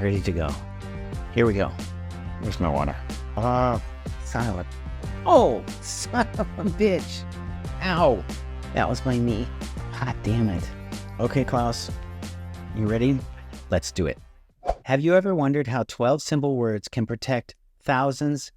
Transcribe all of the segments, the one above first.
ready to go. Here we go. Where's my water? Silent. Oh, son of a bitch. Ow. That was my knee. God damn it. Okay, Klaus. You ready? Let's do it. Have you ever wondered how 12 simple words can protect thousands,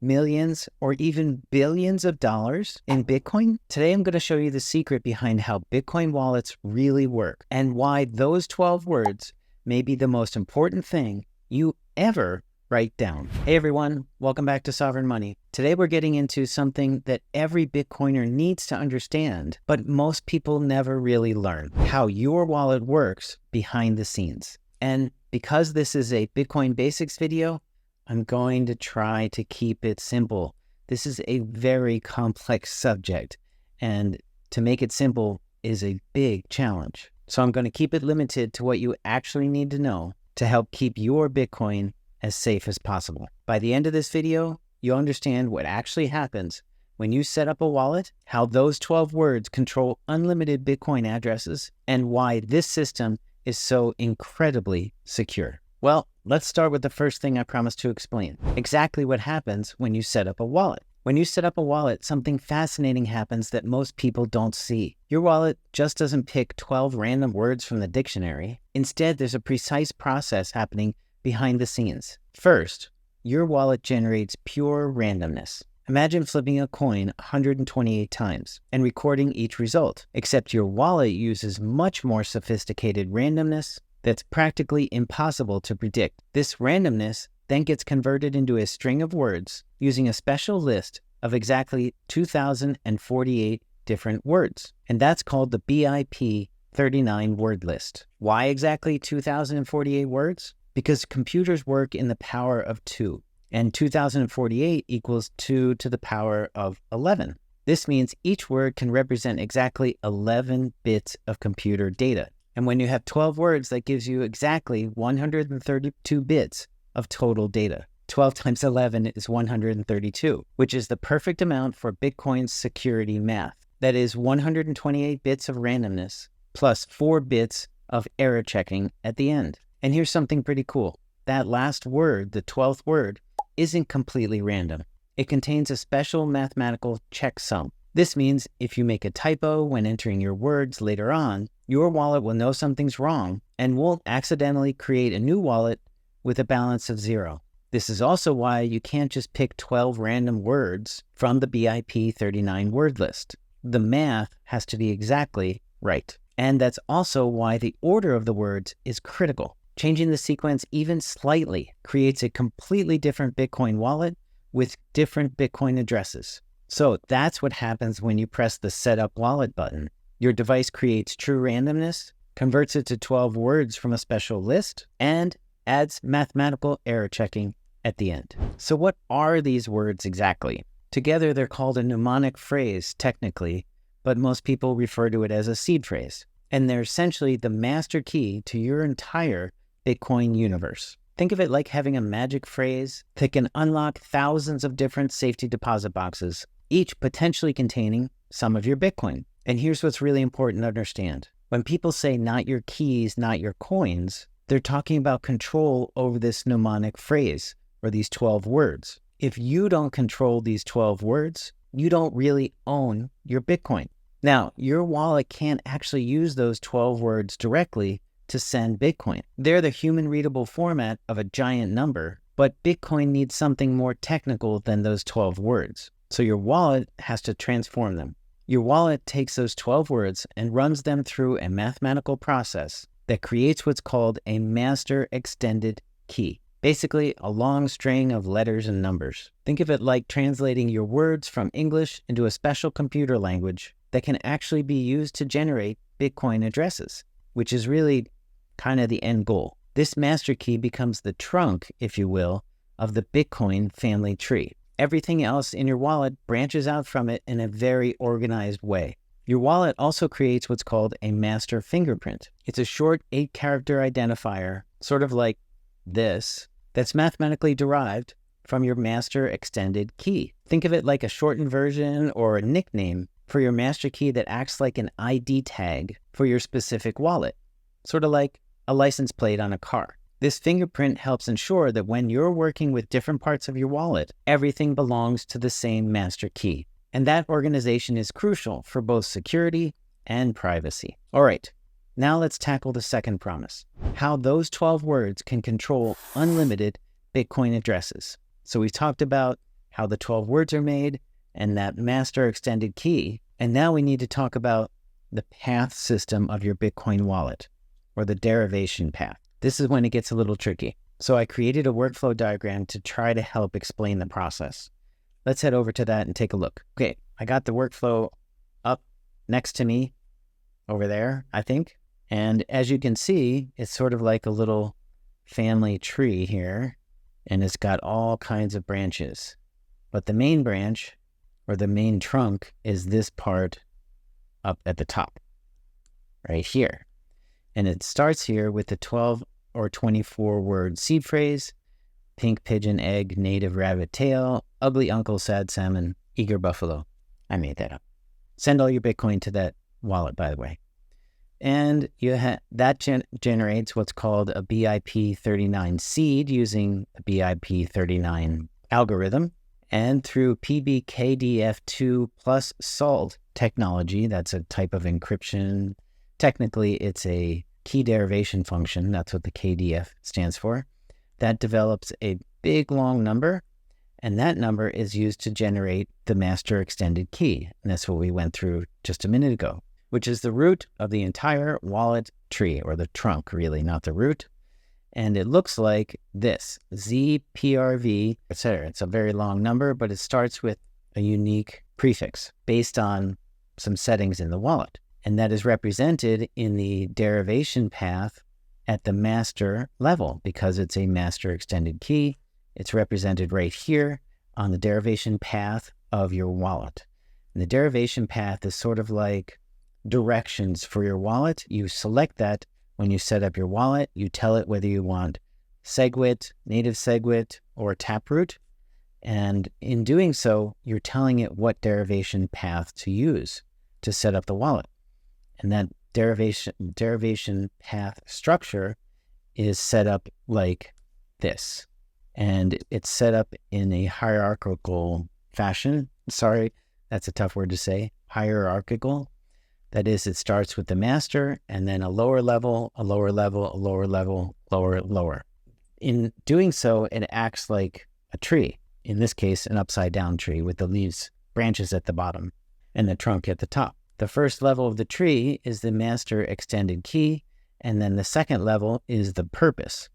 millions, or even billions of dollars in Bitcoin? Today, I'm going to show you the secret behind how Bitcoin wallets really work and why those 12 words may be the most important thing you ever write down. Hey everyone, welcome back to Sovereign Money. Today we're getting into something that every Bitcoiner needs to understand, but most people never really learn: how your wallet works behind the scenes. And because this is a Bitcoin basics video, I'm going to try to keep it simple. This is a very complex subject, and to make it simple is a big challenge. So I'm going to keep it limited to what you actually need to know to help keep your Bitcoin as safe as possible. By the end of this video, you'll understand what actually happens when you set up a wallet, how those 12 words control unlimited Bitcoin addresses, and why this system is so incredibly secure. Well, let's start with the first thing I promised to explain. Exactly what happens when you set up a wallet. When you set up a wallet, something fascinating happens that most people don't see. Your wallet just doesn't pick 12 random words from the dictionary. Instead, there's a precise process happening behind the scenes. First, your wallet generates pure randomness. Imagine flipping a coin 128 times and recording each result, except your wallet uses much more sophisticated randomness that's practically impossible to predict. This randomness then gets converted into a string of words using a special list of exactly 2,048 different words. And that's called the BIP 39 word list. Why exactly 2,048 words? Because computers work in the power of 2, and 2,048 equals 2 to the power of 11. This means each word can represent exactly 11 bits of computer data. And when you have 12 words, that gives you exactly 132 bits of total data. 12 times 11 is 132, which is the perfect amount for Bitcoin's security math. That is 128 bits of randomness plus 4 bits of error checking at the end. And here's something pretty cool. That last word, the 12th word, isn't completely random. It contains a special mathematical checksum. This means if you make a typo when entering your words later on, your wallet will know something's wrong and won't accidentally create a new wallet with a balance of 0. This is also why you can't just pick 12 random words from the BIP 39 word list. The math has to be exactly right. And that's also why the order of the words is critical. Changing the sequence even slightly creates a completely different Bitcoin wallet with different Bitcoin addresses. So that's what happens when you press the Setup Wallet button. Your device creates true randomness, converts it to 12 words from a special list, and adds mathematical error checking at the end. So what are these words exactly? Together they're called a mnemonic phrase technically, but most people refer to it as a seed phrase. And they're essentially the master key to your entire Bitcoin universe. Think of it like having a magic phrase that can unlock thousands of different safety deposit boxes, each potentially containing some of your Bitcoin. And here's what's really important to understand. When people say not your keys, not your coins, they're talking about control over this mnemonic phrase or these 12 words. If you don't control these 12 words, you don't really own your Bitcoin. Now, your wallet can't actually use those 12 words directly to send Bitcoin. They're the human-readable format of a giant number, but Bitcoin needs something more technical than those 12 words. So your wallet has to transform them. Your wallet takes those 12 words and runs them through a mathematical process that creates what's called a master extended key. Basically, a long string of letters and numbers. Think of it like translating your words from English into a special computer language that can actually be used to generate Bitcoin addresses, which is really kind of the end goal. This master key becomes the trunk, if you will, of the Bitcoin family tree. Everything else in your wallet branches out from it in a very organized way. Your wallet also creates what's called a master fingerprint. It's a short 8-character identifier, sort of like this, that's mathematically derived from your master extended key. Think of it like a shortened version or a nickname for your master key that acts like an ID tag for your specific wallet, sort of like a license plate on a car. This fingerprint helps ensure that when you're working with different parts of your wallet, everything belongs to the same master key. And that organization is crucial for both security and privacy. All right, now let's tackle the second promise, how those 12 words can control unlimited Bitcoin addresses. So we talked about how the 12 words are made and that master extended key. And now we need to talk about the path system of your Bitcoin wallet, or the derivation path. This is when it gets a little tricky. So I created a workflow diagram to try to help explain the process. Let's head over to that and take a look. Okay, I got the workflow up next to me over there, I think. And as you can see, it's sort of like a little family tree here, and it's got all kinds of branches. But the main branch, or the main trunk, is this part up at the top, right here. And it starts here with the 12 or 24 word seed phrase: pink pigeon egg, native rabbit tail, ugly uncle, sad salmon, eager buffalo. I made that up. Send all your Bitcoin to that wallet, by the way. And that generates what's called a BIP39 seed using a BIP39 algorithm. And through PBKDF2 plus salt technology, that's a type of encryption. Technically, it's a key derivation function. That's what the KDF stands for. That develops a big, long number. And that number is used to generate the master extended key. And that's what we went through just a minute ago, which is the root of the entire wallet tree, or the trunk, really, not the root. And it looks like this: ZPRV, etc. It's a very long number, but it starts with a unique prefix based on some settings in the wallet. And that is represented in the derivation path at the master level, because it's a master extended key. It's represented right here on the derivation path of your wallet. And the derivation path is sort of like directions for your wallet. You select that when you set up your wallet. You tell it whether you want SegWit, native SegWit, or Taproot. And in doing so, you're telling it what derivation path to use to set up the wallet. And that derivation path structure is set up like this. And it's set up in a hierarchical fashion. Sorry, that's a tough word to say. Hierarchical. That is, it starts with the master, and then a lower level, a lower level, a lower level, lower. In doing so, it acts like a tree. In this case, an upside down tree with the leaves, branches at the bottom, and the trunk at the top. The first level of the tree is the master extended key, and then the second level is the purpose.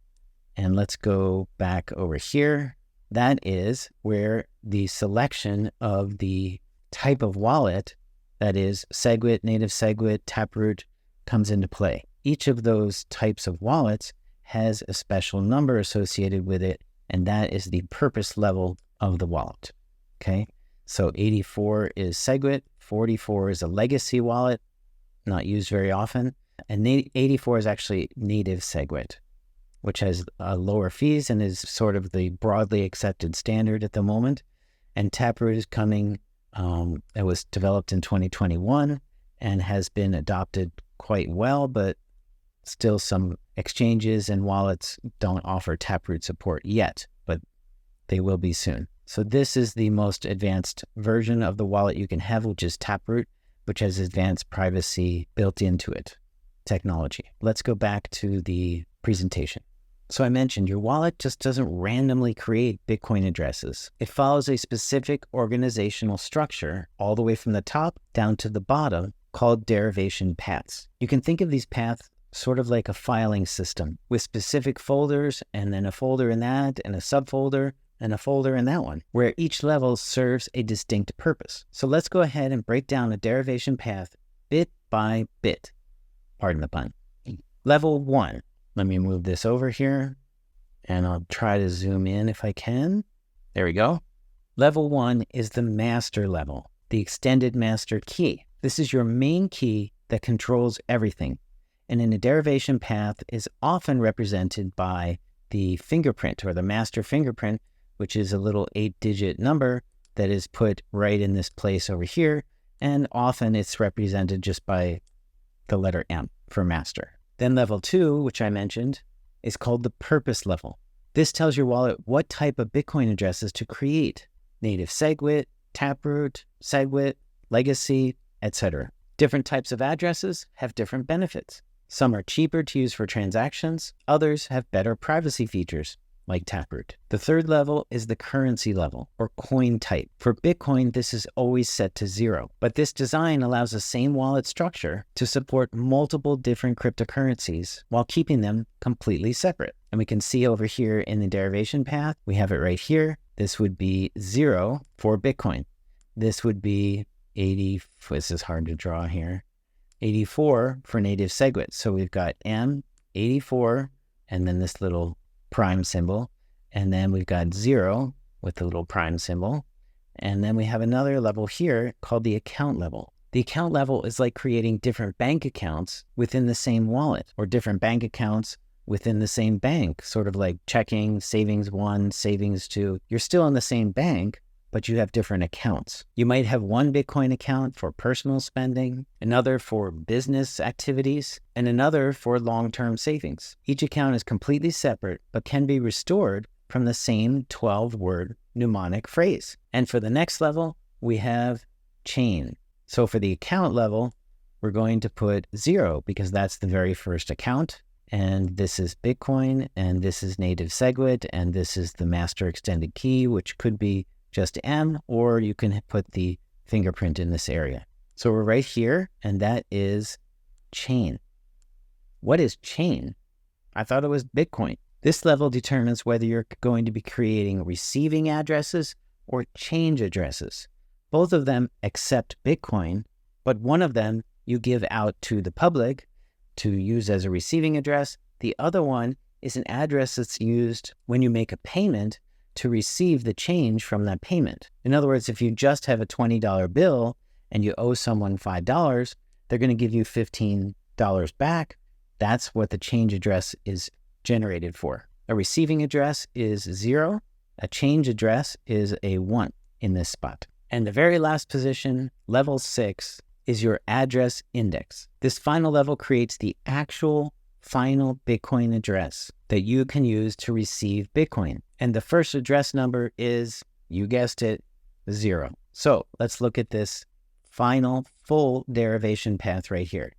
And let's go back over here. That is where the selection of the type of wallet, that is SegWit, native SegWit, Taproot, comes into play. Each of those types of wallets has a special number associated with it, and that is the purpose level of the wallet. Okay, so 84 is SegWit, 44 is a legacy wallet, not used very often, and 84 is actually native SegWit, which has lower fees and is sort of the broadly accepted standard at the moment. And Taproot is coming. It was developed in 2021 and has been adopted quite well, but still some exchanges and wallets don't offer Taproot support yet, but they will be soon. So this is the most advanced version of the wallet you can have, which is Taproot, which has advanced privacy built into it technology. Let's go back to the presentation. So I mentioned your wallet just doesn't randomly create Bitcoin addresses. It follows a specific organizational structure all the way from the top down to the bottom called derivation paths. You can think of these paths sort of like a filing system with specific folders, and then a folder in that, and a subfolder, and a folder in that one, where each level serves a distinct purpose. So let's go ahead and break down a derivation path bit by bit. Pardon the pun. Level 1. Let me move this over here, and I'll try to zoom in if I can. There we go. Level 1 is the master level, the extended master key. This is your main key that controls everything, and in a derivation path is often represented by the fingerprint, or the master fingerprint, which is a little 8-digit number that is put right in this place over here, and often it's represented just by the letter M for master. Then level 2, which I mentioned, is called the purpose level. This tells your wallet what type of Bitcoin addresses to create: native SegWit, Taproot, SegWit, legacy, etc. Different types of addresses have different benefits. Some are cheaper to use for transactions, others have better privacy features, like Taproot. The third level is the currency level, or coin type. For Bitcoin, this is always set to 0, but this design allows the same wallet structure to support multiple different cryptocurrencies while keeping them completely separate. And we can see over here in the derivation path, we have it right here. This would be 0 for Bitcoin. This would be 80, this is hard to draw here, 84 for native SegWit. So we've got M84 and then this little prime symbol, and then we've got 0 with the little prime symbol, and then we have another level here called the account level. The account level is like creating different bank accounts within the same wallet, or different bank accounts within the same bank, sort of like checking, savings 1, savings 2. You're still in the same bank, but you have different accounts. You might have one Bitcoin account for personal spending, another for business activities, and another for long-term savings. Each account is completely separate, but can be restored from the same 12-word mnemonic phrase. And for the next level, we have chain. So for the account level, we're going to put 0 because that's the very first account. And this is Bitcoin, and this is native SegWit, and this is the master extended key, which could be just M, or you can put the fingerprint in this area. So we're right here, and that is chain. What is chain? I thought it was Bitcoin. This level determines whether you're going to be creating receiving addresses or change addresses. Both of them accept Bitcoin, but one of them you give out to the public to use as a receiving address. The other one is an address that's used when you make a payment to receive the change from that payment. In other words, if you just have a $20 bill and you owe someone $5, they're going to give you $15 back. That's what the change address is generated for. A receiving address is 0. A change address is a 1 in this spot. And the very last position, level 6, is your address index. This final level creates the actual final Bitcoin address that you can use to receive Bitcoin. And the first address number is, you guessed it, 0. So let's look at this final full derivation path right here.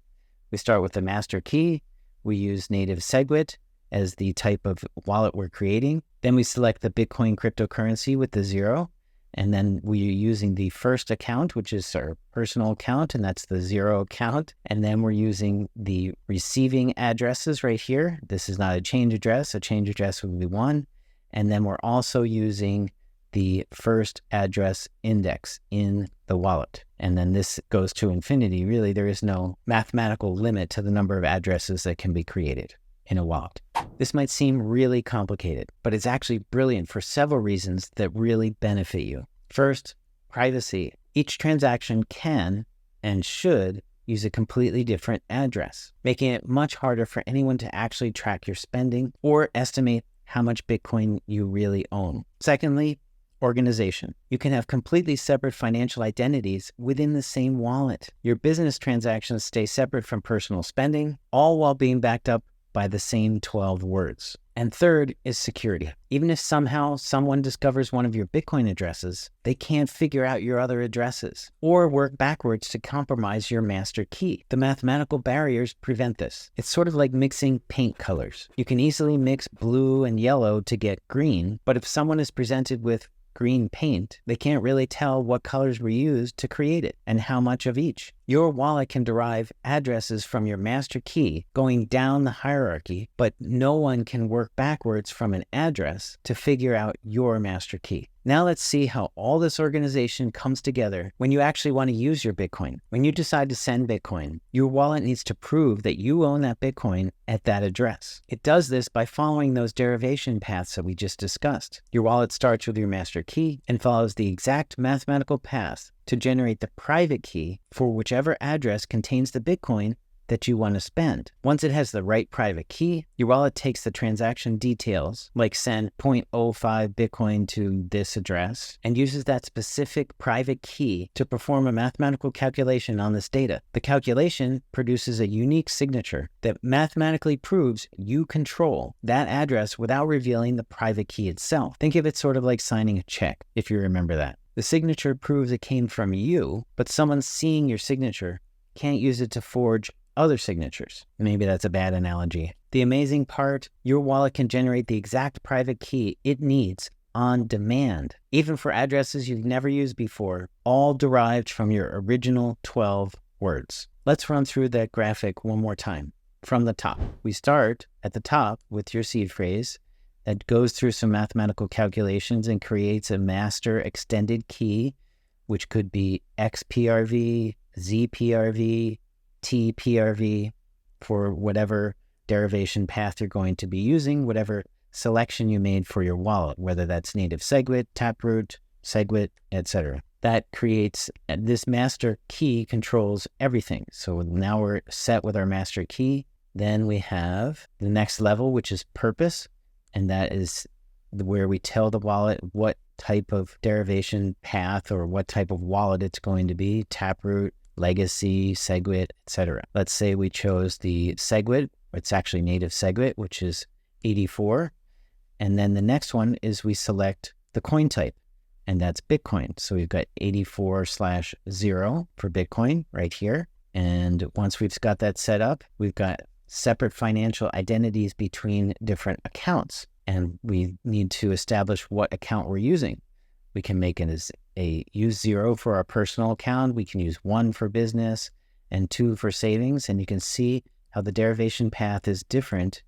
We start with the master key. We use native SegWit as the type of wallet we're creating. Then we select the Bitcoin cryptocurrency with the 0. And then we're using the first account, which is our personal account, and that's the 0 account. And then we're using the receiving addresses right here. This is not a change address. A change address would be 1. And then we're also using the first address index in the wallet. And then this goes to infinity. Really, there is no mathematical limit to the number of addresses that can be created in a wallet. This might seem really complicated, but it's actually brilliant for several reasons that really benefit you. First, privacy. Each transaction can and should use a completely different address, making it much harder for anyone to actually track your spending or estimate how much Bitcoin you really own. Secondly, organization. You can have completely separate financial identities within the same wallet. Your business transactions stay separate from personal spending, all while being backed up by the same 12 words. And third is security. Even if somehow someone discovers one of your Bitcoin addresses, they can't figure out your other addresses or work backwards to compromise your master key. The mathematical barriers prevent this. It's sort of like mixing paint colors. You can easily mix blue and yellow to get green, but if someone is presented with green paint, they can't really tell what colors were used to create it and how much of each. Your wallet can derive addresses from your master key going down the hierarchy, but no one can work backwards from an address to figure out your master key. Now let's see how all this organization comes together when you actually want to use your Bitcoin. When you decide to send Bitcoin, your wallet needs to prove that you own that Bitcoin at that address. It does this by following those derivation paths that we just discussed. Your wallet starts with your master key and follows the exact mathematical path to generate the private key for whichever address contains the Bitcoin that you want to spend. Once it has the right private key, your wallet takes the transaction details, like send 0.05 Bitcoin to this address, and uses that specific private key to perform a mathematical calculation on this data. The calculation produces a unique signature that mathematically proves you control that address without revealing the private key itself. Think of it sort of like signing a check, if you remember that. The signature proves it came from you, but someone seeing your signature can't use it to forge other signatures. Maybe that's a bad analogy. The amazing part, your wallet can generate the exact private key it needs on demand, even for addresses you've never used before, all derived from your original 12 words. Let's run through that graphic one more time. From the top, we start at the top with your seed phrase that goes through some mathematical calculations and creates a master extended key, which could be XPRV, ZPRV, TPRV for whatever derivation path you're going to be using, whatever selection you made for your wallet, whether that's native SegWit, Taproot, SegWit, etc. That creates, this master key controls everything. So now we're set with our master key. Then we have the next level, which is purpose. And that is where we tell the wallet what type of derivation path or what type of wallet it's going to be, Taproot, Legacy, SegWit, etc. Let's say we chose the SegWit, it's actually native SegWit, which is 84. And then the next one is we select the coin type, and that's Bitcoin. So we've got 84/0 for Bitcoin right here. And once we've got that set up, we've got separate financial identities between different accounts. And we need to establish what account we're using. We can make it as use 0 for our personal account. We can use 1 for business and 2 for savings. And you can see how the derivation path is different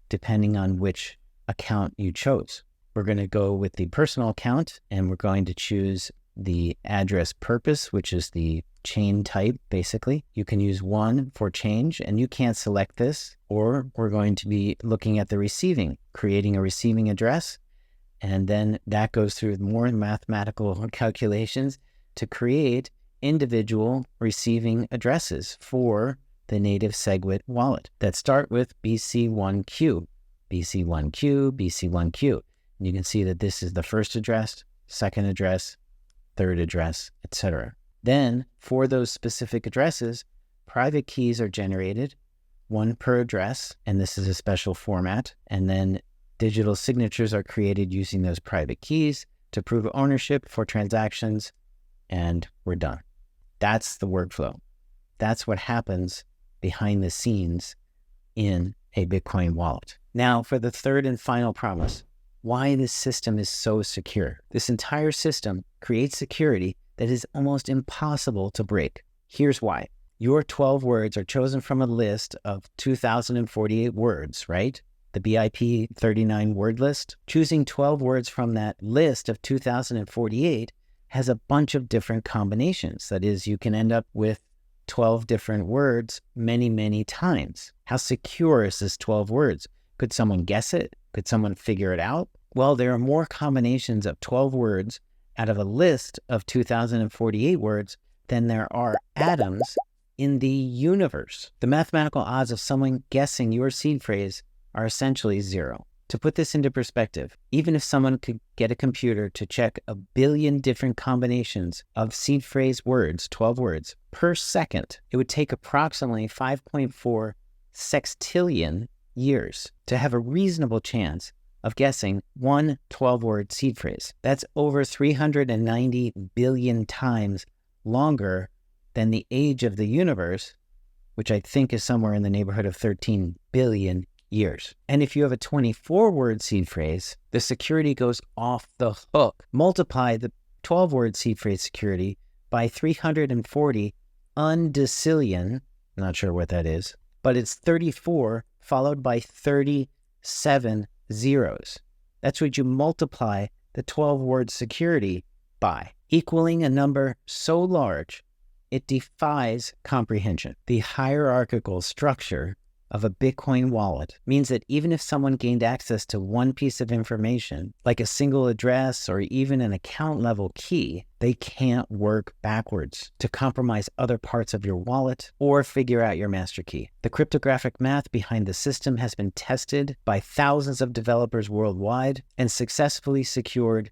depending on which account you chose. We're going to go with the personal account, and we're going to choose the address purpose, which is the chain type, basically. You can use 1 for change, and you can't select this, or we're going to be looking at the receiving, creating a receiving address. And then that goes through more mathematical calculations to create individual receiving addresses for the native SegWit wallet that start with BC1Q, BC1Q, BC1Q. And you can see that this is the first address, second address, third address, etc. Then for those specific addresses, private keys are generated, 1 per address, and this is a special format. And then digital signatures are created using those private keys to prove ownership for transactions, and we're done. That's the workflow. That's what happens behind the scenes in a Bitcoin wallet. Now for the third and final promise, why this system is so secure. This entire system creates security that is almost impossible to break. Here's why. Your 12 words are chosen from a list of 2,048 words, right? The BIP 39 word list. Choosing 12 words from that list of 2,048 has a bunch of different combinations. That is, you can end up with 12 different words many, many times. How secure is this 12 words? Could someone guess it? Could someone figure it out? Well, there are more combinations of 12 words out of a list of 2,048 words than there are atoms in the universe. The mathematical odds of someone guessing your seed phrase are essentially 0. To put this into perspective, even if someone could get a computer to check 1 billion different combinations of seed phrase words, 12 words, per second, it would take approximately 5.4 sextillion years to have a reasonable chance of guessing one 12-word seed phrase. That's over 390 billion times longer than the age of the universe, which I think is somewhere in the neighborhood of 13 billion years. And if you have a 24-word seed phrase, the security goes off the hook. Multiply the 12-word seed phrase security by 340 undecillion, not sure what that is, but it's 34 followed by 37 zeros. That's what you multiply the 12-word security by, equaling a number so large it defies comprehension. The hierarchical structure of a Bitcoin wallet means that even if someone gained access to one piece of information, like a single address or even an account level key, they can't work backwards to compromise other parts of your wallet or figure out your master key. The cryptographic math behind the system has been tested by thousands of developers worldwide and successfully secured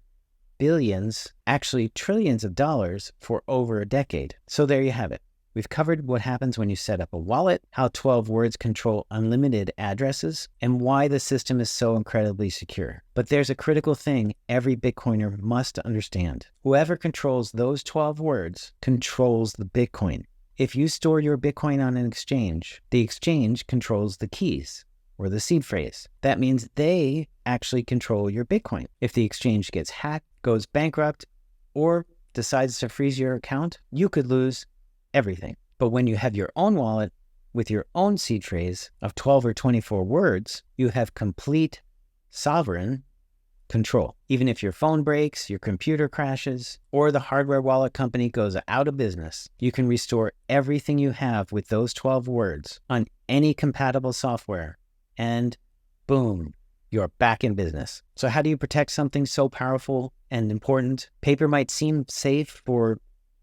billions, actually trillions of dollars for over a decade. So there you have it. We've covered what happens when you set up a wallet, how 12 words control unlimited addresses, and why the system is so incredibly secure. But there's a critical thing every Bitcoiner must understand. Whoever controls those 12 words controls the Bitcoin. If you store your Bitcoin on an exchange, the exchange controls the keys or the seed phrase. That means they actually control your Bitcoin. If the exchange gets hacked, goes bankrupt, or decides to freeze your account, you could lose everything. But when you have your own wallet with your own seed phrase of 12 or 24 words, you have complete sovereign control. Even if your phone breaks, your computer crashes, or the hardware wallet company goes out of business, you can restore everything you have with those 12 words on any compatible software, and boom, you're back in business. So how do you protect something so powerful and important? Paper might seem safe for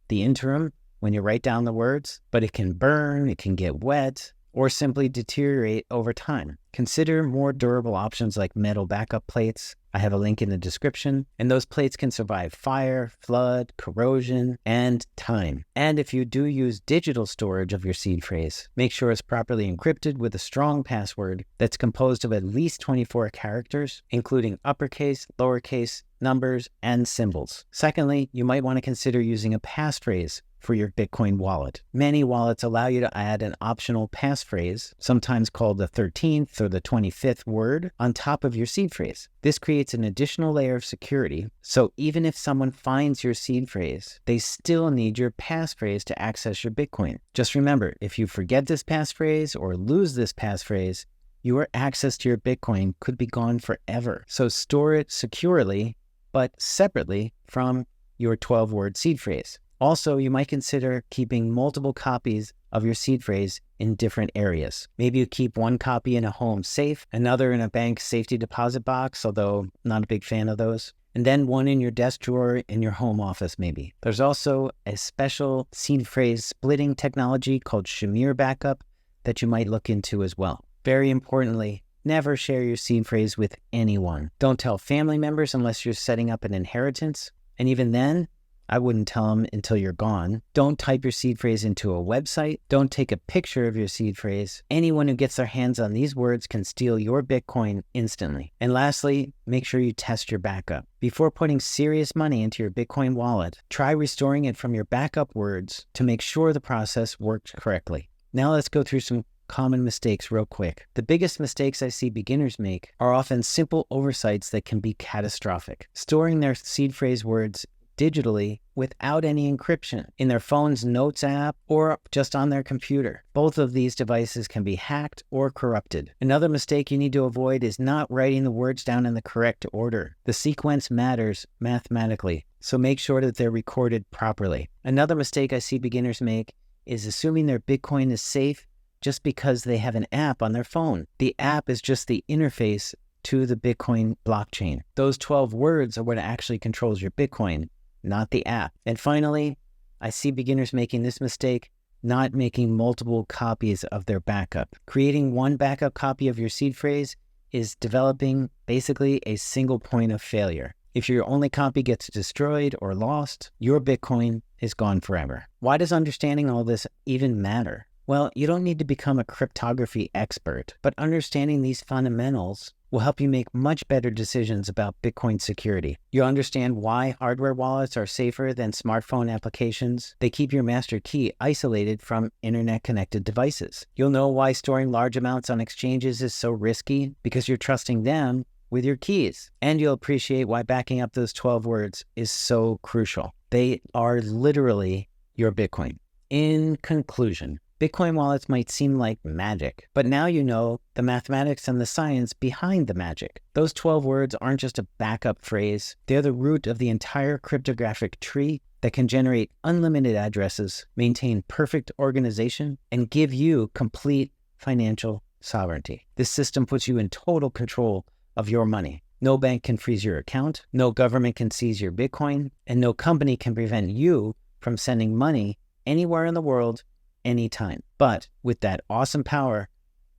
the interim, when you write down the words, but it can burn, it can get wet, or simply deteriorate over time. Consider more durable options like metal backup plates. I have a link in the description, and those plates can survive fire, flood, corrosion, and time. And if you do use digital storage of your seed phrase, make sure it's properly encrypted with a strong password that's composed of at least 24 characters, including uppercase, lowercase, numbers, and symbols. Secondly, you might want to consider using a passphrase for your Bitcoin wallet. Many wallets allow you to add an optional passphrase, sometimes called the 13th or the 25th word, on top of your seed phrase. This creates an additional layer of security, so even if someone finds your seed phrase, they still need your passphrase to access your Bitcoin. Just remember, if you forget this passphrase or lose this passphrase, your access to your Bitcoin could be gone forever. So store it securely, but separately from your 12-word seed phrase. Also, you might consider keeping multiple copies of your seed phrase in different areas. Maybe you keep one copy in a home safe, another in a bank safety deposit box, although I'm not a big fan of those, and then one in your desk drawer in your home office maybe. There's also a special seed phrase splitting technology called Shamir Backup that you might look into as well. Very importantly, never share your seed phrase with anyone. Don't tell family members unless you're setting up an inheritance, and even then, I wouldn't tell them until you're gone. Don't type your seed phrase into a website. Don't take a picture of your seed phrase. Anyone who gets their hands on these words can steal your Bitcoin instantly. And lastly, make sure you test your backup. Before putting serious money into your Bitcoin wallet, try restoring it from your backup words to make sure the process worked correctly. Now let's go through some common mistakes real quick. The biggest mistakes I see beginners make are often simple oversights that can be catastrophic. Storing their seed phrase words digitally without any encryption in their phone's notes app or just on their computer. Both of these devices can be hacked or corrupted. Another mistake you need to avoid is not writing the words down in the correct order. The sequence matters mathematically, so make sure that they're recorded properly. Another mistake I see beginners make is assuming their Bitcoin is safe just because they have an app on their phone. The app is just the interface to the Bitcoin blockchain. Those 12 words are what actually controls your Bitcoin, not the app. And finally, I see beginners making this mistake, not making multiple copies of their backup. Creating one backup copy of your seed phrase is developing basically a single point of failure. If your only copy gets destroyed or lost, your Bitcoin is gone forever. Why does understanding all this even matter? Well, you don't need to become a cryptography expert, but understanding these fundamentals will help you make much better decisions about Bitcoin security. You'll understand why hardware wallets are safer than smartphone applications. They keep your master key isolated from internet-connected devices. You'll know why storing large amounts on exchanges is so risky, because you're trusting them with your keys. And you'll appreciate why backing up those 12 words is so crucial. They are literally your Bitcoin. In conclusion, Bitcoin wallets might seem like magic, but now you know the mathematics and the science behind the magic. Those 12 words aren't just a backup phrase. They're the root of the entire cryptographic tree that can generate unlimited addresses, maintain perfect organization, and give you complete financial sovereignty. This system puts you in total control of your money. No bank can freeze your account, no government can seize your Bitcoin, and no company can prevent you from sending money anywhere in the world, anytime. But with that awesome power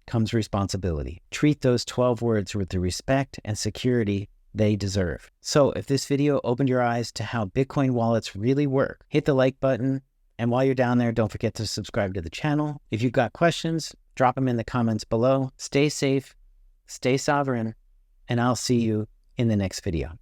comes responsibility. Treat those 12 words with the respect and security they deserve. So if this video opened your eyes to how Bitcoin wallets really work, hit the like button. And while you're down there, don't forget to subscribe to the channel. If you've got questions, drop them in the comments below. Stay safe, stay sovereign, and I'll see you in the next video.